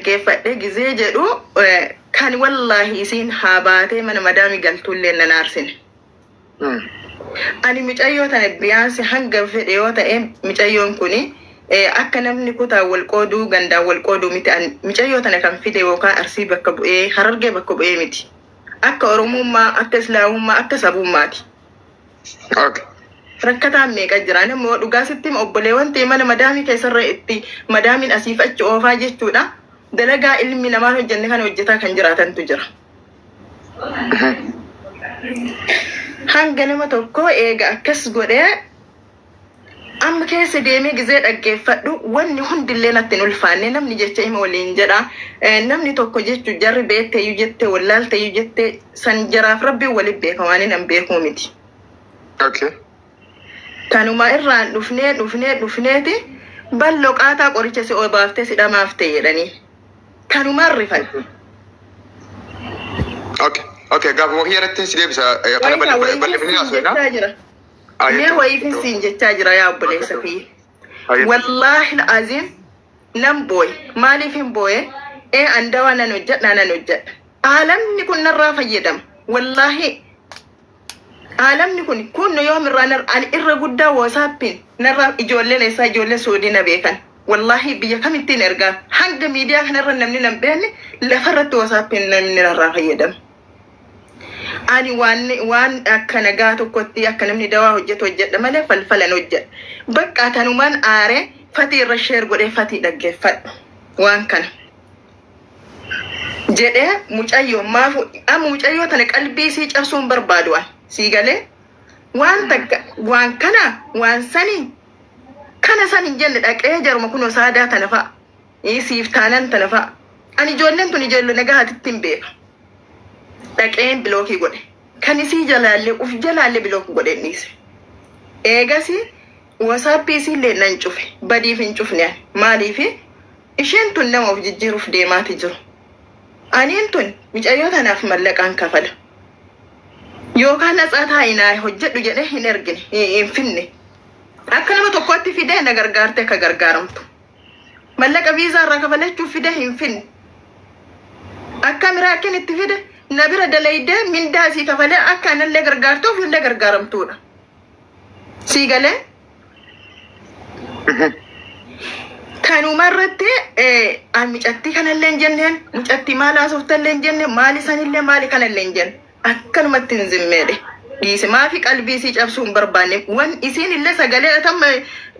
dhaggeeffadhe gizee jedhu kan wallahi isin haabate mana madami galtulle nan arsine ani mucayyoo tana biyaansi hanga fedhe yoo ta'e mucayyoon kuni akka namni kutaa wal qooduu gandaa wal qooduu miti an mucayyoo tana kan fide yookaan arsii bakka bu'ee harargee bakka bu'ee miti akka oromummaa akka islaamummaa akka sabummaati Okay. rakkataan meeqa jira namoo dhugaasitti obboleewwan ta'e mana madaamii keessarra itti madaamiin asiif achi oofaa jechuudha dalagaa ilmi namaa hojjenne kan hojjetaa kan jiraatantu jira hanga nama tokko eega akkas godhee amma keessa deemee gizee dhaggeeffadhu wanni hundillee natti hin ulfaanne namni jecha hima waliin jedha namni tokko jechu jarri beekteeyyuu jettee wallaalteeyyuu jettee san jaraaf rabbiin waliin beeka waan hin beekuu miti. Okay. Kanuma irraan dhufneeti ballo qaataa qoricha si obaaftee si dhamaaftee jedhanii kanuma rifan. Okay. Okay. Gaafa mokii irratti si deebisa kana bal'ifnee haasofna. Mee wayiifin siin jechaa jira yaa obboleessa fi wallahi alazim nam booy maaliif hin booye andawa nan hojjedha aalamni kun narraa fayyadama wallahi aalamni kun yoom irraa ani irra guddaa WhatsAppin narraa ijoolleen isaa ijoollee soodina beekan wallahi biyya kamittiin ergaa hanga miidiyaa kanarra namni nan beekne lafarratti WhatsAppin namni narraa fayyadama. Ani waan akka nagaa tokkotti akka namni dawaa hojjedha malee falfalan hojjedha. Bakka tanumaan aare fatii irra sheer godhee fatii dhaggeeffadhu waan kana. Jedhee mucayyoo maafu mucayyoo tana qalbii sii cabsuun barbaadu sii galee waan kana waan sanii kana sanin jenne dhaqee jaruma kunoo saadaa tana fa'a. Siif taanan tana fa'a. Ani ijoolleen tun ijoollee nagaa hatitti hin beeka. Dhaqeen bilookii godhe kan isii jalaallee bilookii godhe niise eegasi WhatsAppii isiillee nan cufe badiif hin cufne maaliif isheen tun nama of jijjiiruuf deemaati jiru aniin tun mucayyoo tanaaf mallaqaan kafala yookaan natsaa taa'inaa hojjedhu jedhee hin ergine hin finne akka nama tokkotti fidee na gargaarte akka gargaaramtu mallaqa viizaa irraa kafalachuuf fidee hin finne akka miraakin itti fide nabira dalayde mindaa si kafale akka anallee gargaartuuf illee gargaaramtuudha. Si galee? Kanuma irratti mucattii kanallee hin jenneen mucattii maal haasoftallee hin jenne maali sanillee maali kanallee hin jenne akkanumatti hin zimmeedhe. Dhiise maafi qalbii si cabsuu hin barbaanne wan isiin illee sagalee atamma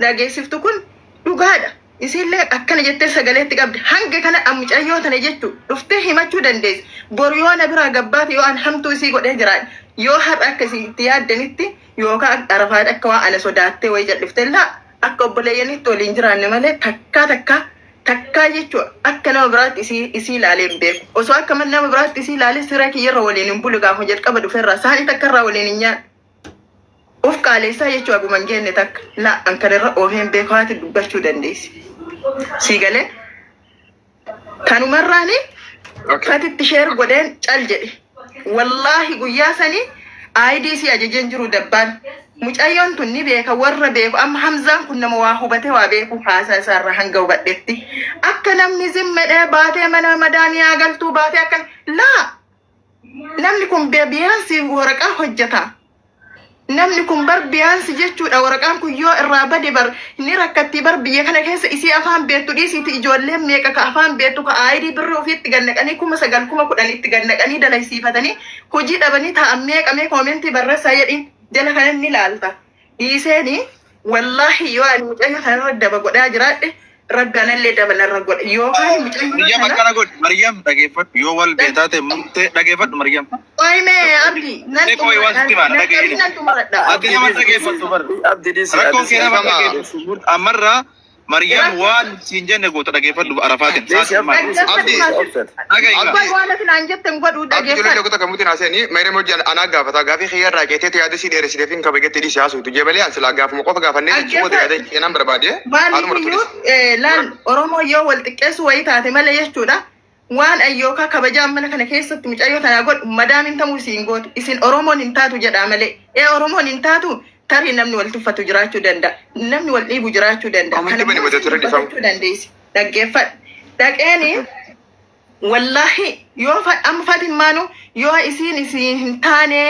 dhageessiftu kun dhugaadha. Isillee akkana jettee sagaleetti qabdi hanga kana mucayyoo tana jechuu dhuftee himachuu dandeessi boru yoo na biraa gabbaate yoo an hamtuu isii godhee jiraan yoo har'a akkasii itti yaaddanitti yookaan arafaadha akka waan ana sodaattee wayii jalliftee laa akka obboleeyyanitti waliin jiraanne malee takkaa jechuu akka nama biraatti isii ilaalee hin beeku osoo akka nama biraatti isii ilaalee siree kiyyarra waliin hin bulu gaafa jalqaba dhufeerraa isaanii takka irraa waliin hin nyaadhu. Of qaaleessaa jechuu aguma hin geenne takka laa an kanarra oofeen beekawaatti dubbachuu dandeessi. Si galee kanumarraani fatitti sheer godheen cal jedhe wallahi guyyaa sanii IDC ajajeen jiru dabbaan mucayyoon tun ni beeka warra beeku amma Hamzaan kun nama waa hubate waa beeku haasaa isaarra hanga hubadhetti akka namni zimmedhee baatee mana madaamiyaa galtuu baatee akkan laa namni kun biyaansi waraqaa hojjeta. Namni kun bar biyaansi jechuudha waraqaan kun yoo irraa bade bar ni rakkatti bar biyya kana keessa isii afaan beektu dhiisiiti ijoolleen meeqa ka afaan beektu ka ID birrii ofiitti gannaqanii 9,1010 itti gannaqanii dalaysiifatanii hojii dhabanii taa'an meeqa koomentii barreessaa jedhiin jala kana ni ilaalta dhiiseeni wallahi yoo ani mucayyoo kanarra daba godhaa jiraadhe ragganallee dabalarra godhe yookaan Maryam akkana godhe Maryam dhageeffadhu yoo wal beetaate murtee dhageeffadhu Maryam. Oime abdi nan tumaradha. Abdi nama dhageeffadhu bar. Rakkoon kee nama dhageeffadhu ammarraa Maryam waan siin jenne goota dhageeffadhu arafaatiin. Abdi. Waan filaan jettan godhuu dhageeffadhu. Ijoollee goota kamuutiin haasanii Maryam hojii anaa gaafata gaafii khiyyarraa keeteetu yaada si dheeressitee fi kabajattee dhiisee haasoftu jebalee an silaa gaafuma qofa gaafannee jechuudha yaada keenan barbaade. Maaliiyyuu laal Oromoo yoo wal xiqqeessu wayii taate malee jechuudha. Waan ayyookaa kabajaan mana kana keessatti mucayyoo tanaa godhu madaamin tamuu isiin gootu isin Oromoon hin taatu jedhaa malee Oromoon hin taatu tarii namni wal tuffatu jiraachuu danda'a namni wal dhiibu jiraachuu danda'a kana gochuu dandeessi dhaggeeffadhu dhaqeeni wallahi yoo amma Faatimaanu yoo isin hin taane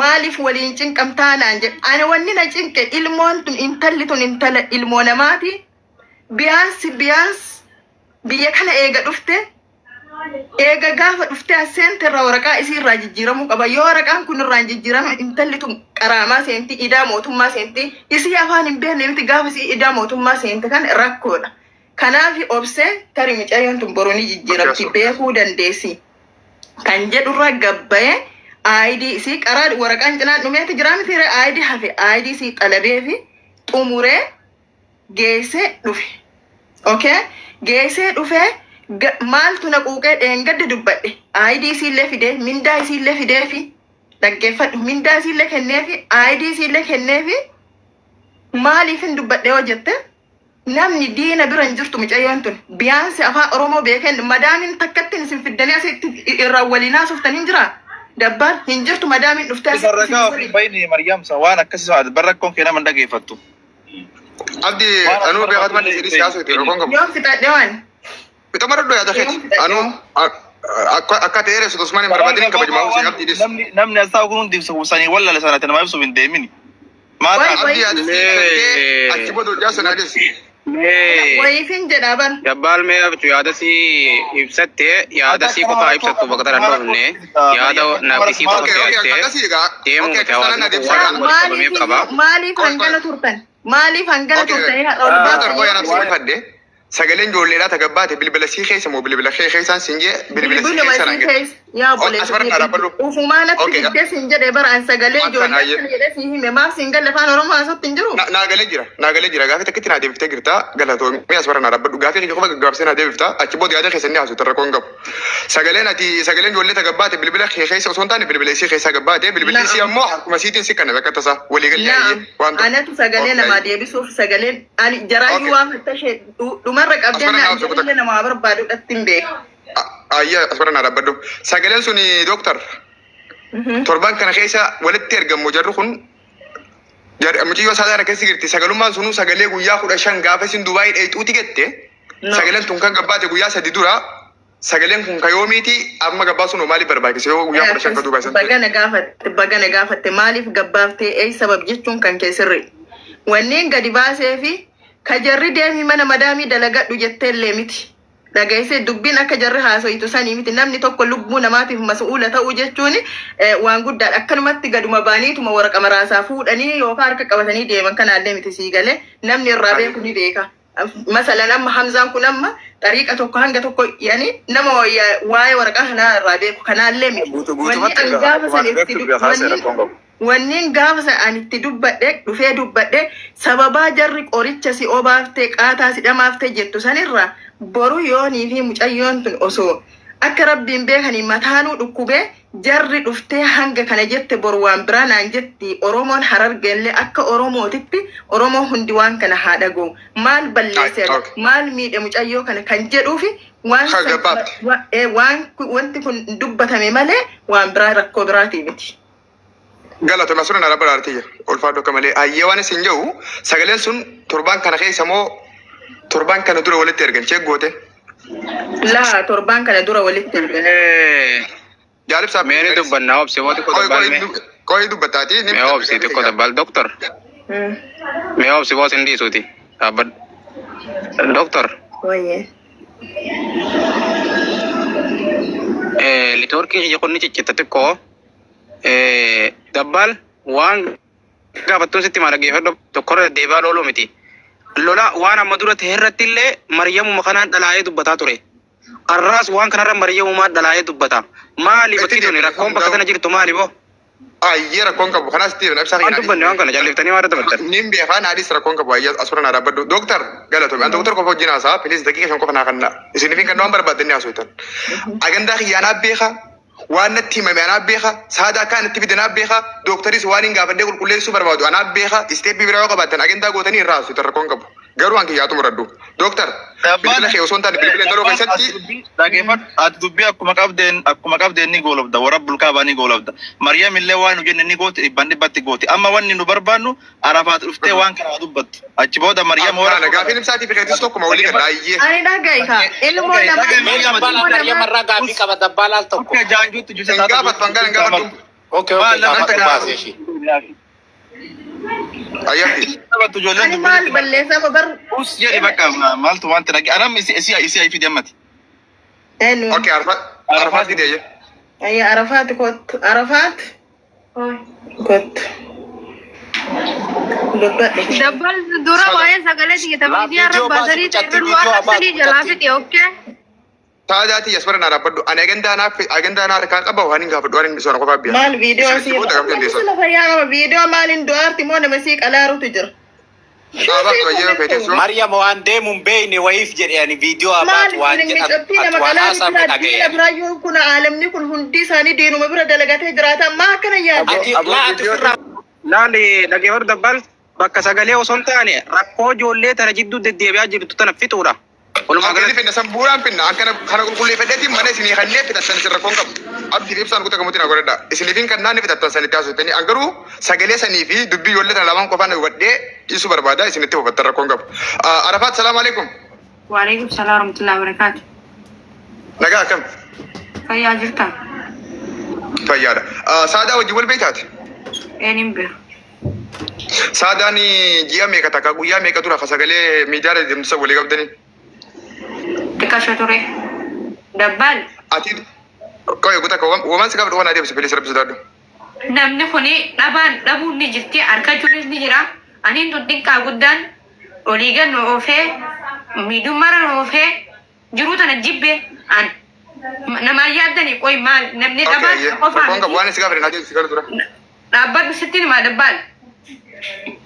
maaliif waliin cinqamtaanaan jedhe ani wanni na cinqe ilmoon tun intalli tun intala ilmoo namaati biyaas biyya kana eega dhufte eega gaafa dhufte aseente irraa waraqaa isii irraa jijjiiramuu qaba yoo waraqaan kun irraa jijjiirame intalli tun qaraamaa seenti idaa mootummaa seenti isii afaan hin beekne miti gaafa isii idaa mootummaa seente kan rakkoodha kanaaf obsee tarii mucayyoon tun boruu ni jijjiiramti beekuu dandeessi kan jedhurra gabbayee ID isi qaraa waraqaan cinaan dhumeeti jira miti ID hafe ID isi xalabee fi xumuree geessee dhufe okay geessee dhufe maaltu na quuqee dheengadde dubbadhe ID isi illee fidee mindaa isi illee fidee fi dhaggeeffadhu mindaa isi illee kennee fi ID isi illee kennee fi maaliif hin dubbadhe yoo jette namni diina bira hin jirtu mucayyoon tun biyaansi afaan Oromoo beeken madaamin takkatti isin fiddanii asitti irraa waliin haasoftan hin jira dabbar hin jirtu madaamin dhuftee sarragaa fi bayni Maryam sawaan akkasii barrakkoon kee nama dhageeffattu. Abdi anu beekat man di siyaasa itu rokong kamu. yoo fixadhe waan Itu mana doa ada khet. Anu akka ta'e resu Usman barbadin kabaj mau si abdi dis. Namni asaa kun dibsa usani walla la sanata nama ibsu bin deemini. Maata Abdi ada si achi bodo jasa na dis. wayiifin jedhaa ban Jabbaal mee abchu yaada si ibsatte yaada si qofa ibsattu bakka tan dhofne yaada nafti si qofa ibsatte deemu hawaasni maaliif hangana turtan maaliif hangana turtan Sagaleen ijoolleedhaa tagabbaate bilbila sii keessa moo bilbila kee keessaan siin jee bilbila sii keessa nan gadi. yaa bolee ufumaan atti fiddee siin jedhee baraan sagalee ijoollee kana jedhee siin hime maaf siin galle afaan Oromoo haasofti hin jiru. Naagalee jira gaafii takkitti naa deebiftee jirta galatoomii mi'as bara naa dhaabbadhu gaafii kee qofa gaggaabsee naa deebifta achi booda yaada keessa inni haasofta rakkoon qabu. Sagaleen ijoollee tagabbaate bilbila kee keessa osoo hin taane bilbila isii keessa gabbaate bilbilli isii ammoo harkuma siitiin si kanna bakka tasaa walii gallee waan ta'u. Anatu sagalee namaa deebisuuf sagaleen ani jaraayyuu waan fattashee dhumarra qabdeen namaa barbaadu dhattiin beeku. Ayya asbara naa dhaabbadhu. Sagaleen suni dooktar. Torban kana keessa walitti ergamu jarri kun mucayyoo saadaan akkasii jirti sagalummaan sunuu sagalee guyyaa 15 gaafa isin Dubaayii dheeyxuuti gette sagaleen tun kan gabbaate guyyaa 3 dura sagaleen kun kayoomiiti amma gabbaa sunuu maaliif barbaachise yoo guyyaa 15 ka Dubaayii san bagana gaafatte maaliif gabbaaftee ee sabab jechuun kan keessirri wanneen gadi baasee fi ka jarri deemi mana madaamii dalagadhu jetteellee miti dhagaysee dubbiin akka jarri haasoyitu sanii miti namni tokko lubbuu namaatiif mas'uula ta'uu jechuun waan guddaadha akkanumatti gaduma baaniituma waraqaa maraasaa fuudhanii yookaan harka qabatanii deeman kanaallee miti sii galee namni irraa beeku ni beeka. Masalan amma Hamzaan kun amma xariiqa tokko hanga tokko yani nama waa'ee waraqaa kanaa irraa beeku kanaallee miti. Wanneen gaafa san itti dubbadhe dhufee dubbadhe sababaa jarri qoricha si obaaftee qaataa si dhamaaftee jettu sanirraa boru yoonii fi mucayyoon tun osoo akka rabbiin beekanii mataanuu dhukkubee jarri dhuftee hanga kana jette boru waan biraa naan jetti Oromoon Harargeellee akka Oromootitti Oromoo hundi waan kana haa dhaga'u maal balleessee maal miidhe mucayyoo kana kan jedhuufi waan wanti kun dubbatame malee waan biraa rakkoo biraatii miti. Galata masuna na rabbar artiya ulfaadho kamalee ayyee waan isin jedhu sagaleen sun torban kana keessa moo torban kana dura walitti ergan cheegoote laa torban kana dura walitti ergan jaalib saab meeni dubbanna obsi wati ko dabbal me koy dubbataati me obsi ko dabbal doctor me obsi was indi suti abad doctor oye litorki yakonni ciccitati ko dabbal waan gaafattuun sitti maal dhaggeeffadhu tokkorra deebaa looluu miti. Lola waan amma dura ta'e irratti illee Maryamuma kanaan dhalaa'ee dubbataa ture. Arraas waan kanarra Maryamumaa dhalaa'ee dubbata. Maaliif bakki tuni rakkoon bakka sana jirtu maaliif? Ayyee rakkoon qabu kanaas ta'e ibsaa Waan dubbanne waan kana jalliftanii waan dabartan. Nin beekaan haadis rakkoon qabu ayyee asura naa dhaabbadhu. Dooktar galatoomi an dooktar qofa wajjin haasaa pilis daqiiqa 5 qofa naa kanna. Isin kan waan barbaaddan haasootan. Agandaa xiyyaanaa beekaa waan natti himame anaa beeka saadaa kaan itti fide anaa beeka dooktaris waan hin gaafadhee qulqulleessuu barbaadu anaa beeka isteeppii biraa yoo qabaattan agendaa gootanii irraa haasu rakkoon qabu. Garuu anki yaatu muraddu. Doktor, bilbila kee osoo hin taane bilbila galoo keessatti dhageeffadhu ati dubbii akkuma qabdeen ni goolabda warra bulkaabaa ni goolabda Mariyaam illee waan nu jenne ni gooti dhibbatti gooti amma wanni nu barbaannu Arafaat dhuftee waan kana dubbattu achi booda Mariyaam warra gaafiin ibsaatii fi keetis tokkuma walii gad daayyee. Ani dhaga'i ka ilmoo Marraa gaafii qaba dabbaalaal tokko. akka jaanjuutti juse Hin gaafatu hangana hin gaafatu. Okay, namatti baasee ishee. Ayyatti. taphatu ijoolleen ani maal balleessaa ko bar us jedhi bakka maaltu wanti dhage anam isi ay fidi ammati enu Okay, Arafaat gideeyye. ayya Arafaat kot Arafaat kot Dabbal dura waa'ee sagalee xiyyeeta miidiyaa irra baasanii ta'e waan asanii jalaa fide okkee. Taadaati yasmara naa dhaabbadhu. Ani agandaa naa kan qaba waan hin gaafadhu waan hin bisoona qofaa biya. maal viidiyoo si lafa yaama viidiyoo maalin du'aarti moo nama sii qalaarutu jira Dhaabaatu bayyee feeteessu. Mariyaam waan deemuun beeyne wayiif jedhani viidiyoo abaatu waan jedhan ati waan haasa'ame dhaga'e. Biraayyuu kun aalamni kun hundi isaanii diinuma bira dalagatee jiraata ammaa akkana yaadde Ati laatu firraa. Laali dhageeffadhu dabbal bakka sagalee osoo hin taane rakkoo ijoollee tana jidduu deddeebi'aa jirtu tana fixuudha. Walumaa Akkanni galatti finna sambuudhaan finna akkana kana qulqulleeffadheetiin mana isinii kanneen fitattan isin rakkoon qabu. Abdiif ibsaan kutaa gamuutiin agoradha. Isiniifin kan naanni fitattan sanitti haasofitanii angaruu sagalee sanii fi dubbii ijoollee tana lamaan qofaan hubadhee isu barbaada isinitti hubattan rakkoon qabu. Arafaat salaamu alaikum. Waalaikum salaam warahmatullahi wabarakatuh. Nagaa akkam? Fayyaa jirta? Fayyaadha. Saadaa wajjin wal beektaati? Eenyuun bira? Saadaan ji'a meeqa takka guyyaa meeqa tura sagalee miidiyaa deemtisa walii qabdanii? Xiqqasho ture. Dabbal Ati qoye kutaa waan si qabdu waan adeemsa filis rabbi sodaadhu. namni kuni dhabuun ni jirti argachuunis ni jira. Aniin tun xiqqaa guddaan olii gan nu oofee miidhummaara nu oofee jiruu tana jibbe an namaan yaaddani qoy maal namni dhabaan qofaa Rakkoon qabu waan si gaafate naa si galu tura. dhaabbadhu sitti nima dabbal.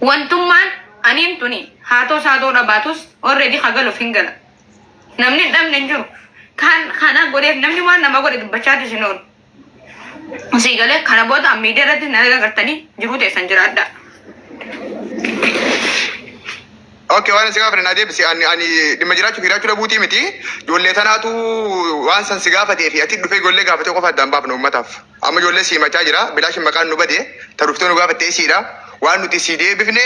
Wantummaan aniin tuni haatoo saatoo dhabaatus already hagaluuf hin gala. Namni dhabne hin jiru. Kana godheef namni waan nama godhe dubbachaatu isin oolu. Asii galee kana booda miidiyaa irratti na agartanii jiruu teessan jiraadha. Okay, waan si gaafate naa deebisi ani dhimma jiraachuu dhabuutii miti. Ijoollee tanaatu waan san si gaafatee fi ati dhufee ijoollee gaafatee qofa addaan baafna uummataaf. Amma ijoollee si himachaa jira. Bilaashin maqaan nu bade. Ta dhuftee nu gaafattee siidha. Waan nuti si deebifne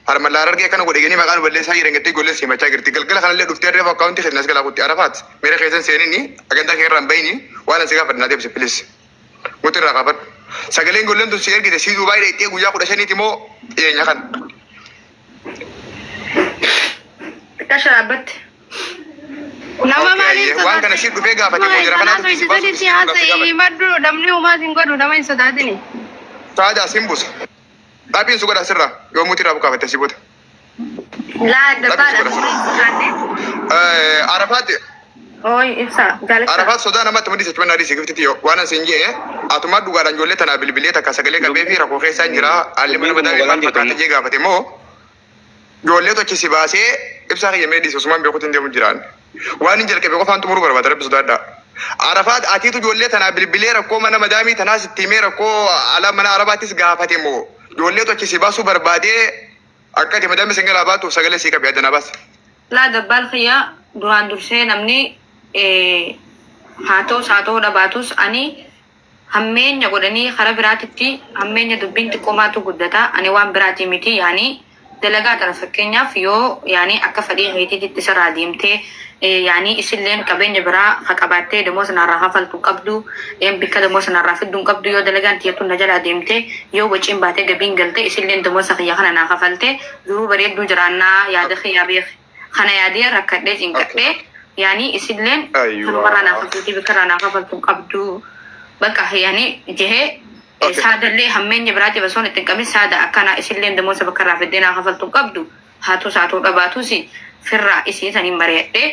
harmallaan argee kana godhe ganii maqaan balleessaa jiran gattee ijoollee si himachaa jirti. Galgala kanallee dhuftee reefa akkaawuntii keessatti galaa kutti Arafaat. Meera keessan seenini agantaa kee irraa hin bayini waan si gaafate naa deebisi filis. Muti irraa qaafadhu. Sagaleen ijoolleen tun si ergite si Dubaay dheettee guyyaa 15 moo dhiyeenya kan. Xiqqasho dhaabbatti. Nama maaliin waan kana si dhufee gaafate moo jira kanaatu si sodaatini haasa'ii maddu namni uumaa hin godhu nama hin sodaatini. Saadaa simbusa. Dhaabiin su godha sirraa yoo muti irraa bukaafate si bota. Laa dabbaadha nama hin sodaanne. Arafaat Ooyi ibsa jaalata. Arafaat sodaa namatti maddi sechuma naadii si giftiti yoo waan asin jee atumaa dhugaadhaan ijoollee tanaa bilbilee takka sagalee qabee fi rakkoo keessaa jira haalli mana madaa maal fakkaata jee gaafate moo ijoollee tochi si baasee ibsaa kiyyamee dhiise osumaan beekuutiin deemu jiraan. Waan hin jalqabe qofaan xumuruu barbaada rabbi sodaadhaa. Arafaat atiitu ijoollee tanaa bilbilee rakkoo mana madaamii tanaa sitti himee rakkoo ala mana arabaattis gaafate moo ijoollee tochi si baasuu barbaadee akka ati madaamii singalaa baatuuf sagalee sii qabee addanaa baas. Laa dabbal kiyya duraan dursee namni haatoo saatoo dhabaatus ani hammeenya godhanii kara biraatitti hammeenya dubbiin xiqqoomaatu guddata ani waan biraatii miti yaani dalagaa tana fakkeenyaaf yoo yaani akka fedhii keetiitti sarara deemtee yaani isilleen qabeenya biraa haqabaattee demoo sanarraa hafaltu qabdu bikka demoo sanarraa fidduun qabdu yoo dalagaan tiyattuun na jalaa deemtee yoo waciin baatee gabiin galtee isilleen demoo sakiyya kana naa hafaltee duruu bareedduu jiraannaa yaada kiyyaa beek kana yaadee rakkadhee cinqadhee yaani isilleen kanarraa naa hafaltuutii bikkarraa naa hafaltu qabdu bakka yaani jehee saadallee hammeenya biraatiif osoo itti hin qabin saada akkana isilleen demoo bakkarraa fiddee naa hafaltu qabdu haatoo saatoo dhabaatus firraa isii saniin bareedhee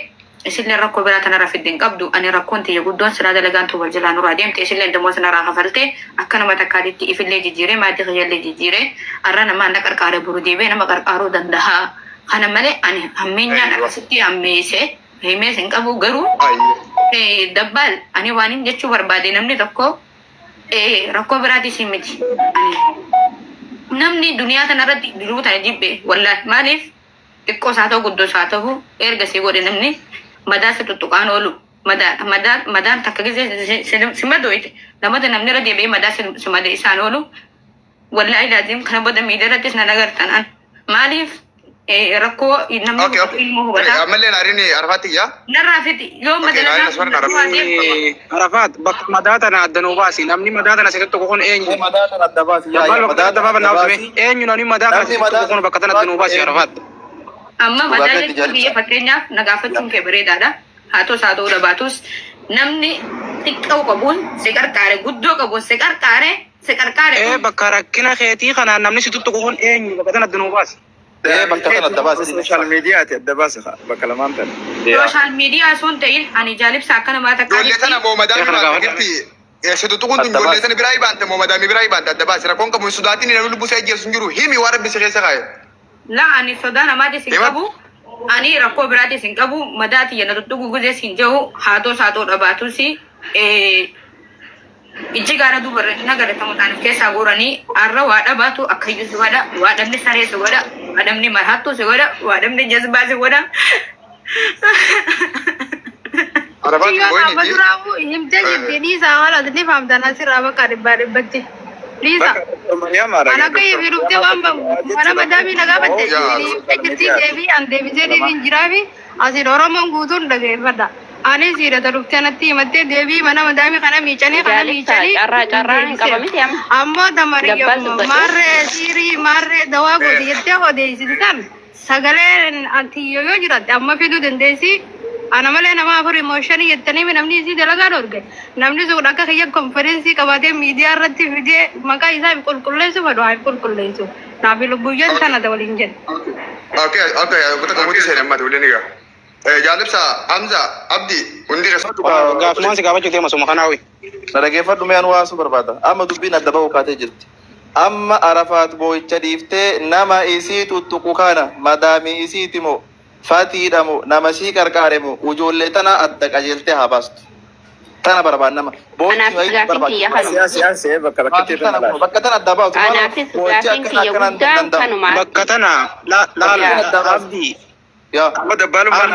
isilleen rakkoo biraa tanarraa fiddeen qabdu ani rakkoon tiyya guddoon silaa dalagaan tu wal jalaa nurraa deemte isilleen demoo sanarraa hafaltee akka nama takkaatitti ifillee jijjiiree maatii kiyyallee jijjiiree arra nama anda qarqaaree buru deebee nama qarqaaruu danda'a. Kana malee ani hammeenyaan akkasitti hammeesse himees hin qabu garuu dabbal ani waan hin jechuu barbaade namni tokko rakkoo biraatis miti. Namni duniyaa kanarratti jiruu tana jibbe wallahi maaliif xiqqoo isaa ta'u guddoo isaa ta'u erga si godhe namni madaa si tuttuqaan oolu madaan takka gisee si madoite namata namni irra deebi'ee madaa si made isaan oolu wallahi laazim kana booda miidiyaa irrattis nan agartan an maaliif rakkoo namni ilmoo hubata ammallee naarini Arafaatti yaa narraa fiti yoo Arafat bakka madaa tana addanuu baasi namni madaa tana sitti tokko kun eenyu madaa tan adda baasi madaa dafa banaa eenyu namni madaa kana sitti tokko kun bakka tana addanuu baasi Arafat amma madaa jechuun biyya fakkeenyaaf nagaafachuun kee bareedaadha haa ta'u dhabaatus namni xiqqoo qabuun si qarqaare guddoo qabuun si qarqaare bakka rakkina keetii kanaan namni sitti tokko kun eenyu bakka tana addanuu baasi bakka tan adda baasi social media ti adda baasi bakka lamaan tan social media sun ta'in ani jaalibsa akkana maata ijoollee tana moo madaa jirti situ tuqun tun ijoollee tana biraa ibaante moo madaa biraa ibaante adda baasi rakkoon qabu sodaatiin namni lubbuu isaa ijjeessu hin jiru himi waan rabbi si keessa kaa'e la ani sodaa namaatis hin qabu ani rakkoo biraatis hin qabu madaati yana tuttuqu guzees hin jiru haa ta'u dhabaatus ijji gaara dubarra nagaratamu ta'aniif keessaa guuranii arra waa dhabaatu akkayyuu si godha waa dhabni saree si godha waa dhabni marhattuu si godha waa dhabni jazbaa si godha Arafaatti Iyo boo'ini apa duramu himte jadi sama lah tadi paham tanah si raba karib barib bacci. Lisa, Maryam ara anak kaya hidup dia wamba, mana madami naga bacci. Jadi Devi an Devi jadi Devi asir orang menggutun dage pada. Ane sih dah terus nanti mati Devi mana madami karena micani. Cara kabamit yam. Amma tamari marre siri marre dawa ko diette ko desi sitan. Sagale anti yo jirat amma fidu dendesi. Anamale nama afur emotion yettani me namni isi dalaga dorge namni so dakka khaya conference kabate media ratti video maka isa kulkullesu bado ay kulkullesu na bi lubuyan sana dawalinjen okay kuta kamuti sene amma dole niga jaalibsa Hamza Abdi hundi gaafuma si gaafachuu deema suma kanaawi na dhageeffadhu mee anu waasu barbaada amma dubbiin adda bahuu kaatee jirti amma Arafaat boo'icha dhiiftee nama isii tuttuqu kana madaamii isiiti moo Fatiidhamu nama sii qarqaaremu ijoollee tana adda qajeeltee haa baastu. Tana barbaad nama. Anaafis gaaffiin kiyya kanuma. siyaasee bakka rakkatee irra Bakka tana adda baastu. Anaafis gaaffiin kiyya guddaan kanuma. bakka tana laala abdii Yaa. amma dabbaalummaan